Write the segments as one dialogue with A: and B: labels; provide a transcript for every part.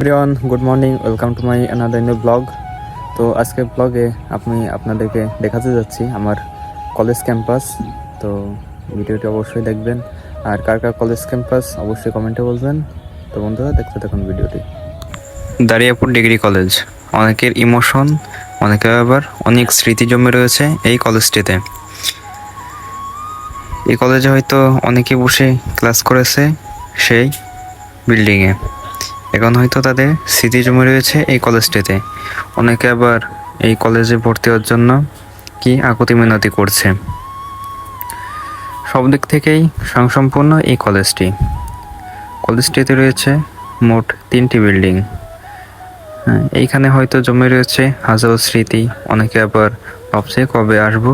A: Everyone, good morning. Welcome to my another new blog. তো আজকের ব্লগে আমি আপনাদেরকে দেখাতে যাচ্ছি আমার কলেজ ক্যাম্পাস। তো ভিডিওটি অবশ্যই দেখবেন, আর কার কার কলেজ ক্যাম্পাস অবশ্যই কমেন্টে বলবেন। তো বন্ধুরা, দেখতে থাকুন ভিডিওটি। দারিয়াপুর ডিগ্রি কলেজ, অনেকের ইমোশন, অনেকের আবার অনেক স্মৃতি জমে রয়েছে এই কলেজটিতে। এই কলেজে হয়তো অনেকে বসে ক্লাস করেছে সেই বিল্ডিংয়ে। এখন হয়তো তাদের স্মৃতি জমে রয়েছে এই কলেজটিতে। অনেকে আবার এই কলেজে ভর্তি হওয়ার জন্য কি আকুতি মিনতি করছে। সব দিক থেকেই স্বয়ংসম্পূর্ণ এই কলেজটি। কলেজটিতে রয়েছে মোট 3টি বিল্ডিং। এইখানে হয়তো জমে রয়েছে হাজারো স্মৃতি। অনেকে আবার ভাবছে কবে আসবো,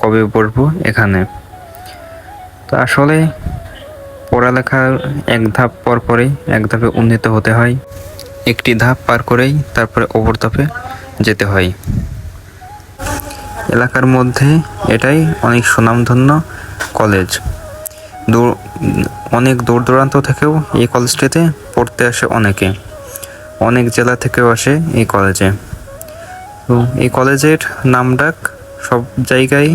A: কবে পড়বো এখানে। তো আসলে পড়ালেখার এক ধাপ পর পরেই এক ধাপে উন্নীত হতে হয়, একটি ধাপ পার করেই তারপরে অপর ধাপে যেতে হয়। এলাকার মধ্যে এটাই অনেক সুনামধন্য কলেজ। অনেক দূর দূরান্ত থেকেও এই কলেজটিতে পড়তে আসে অনেকে, অনেক জেলা থেকেও আসে এই কলেজে। তো এই কলেজের নামডাক সব জায়গায়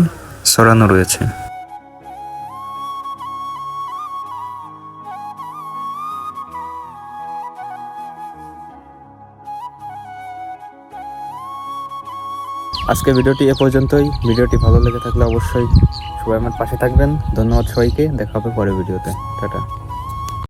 A: ছড়ানো রয়েছে। আজকের ভিডিওটি এ পর্যন্তই। ভিডিওটি ভালো লেগে থাকলে অবশ্যই সবাই আমার পাশে থাকবেন। ধন্যবাদ সবাইকে, দেখা হবে পরের ভিডিওতে। টাটা।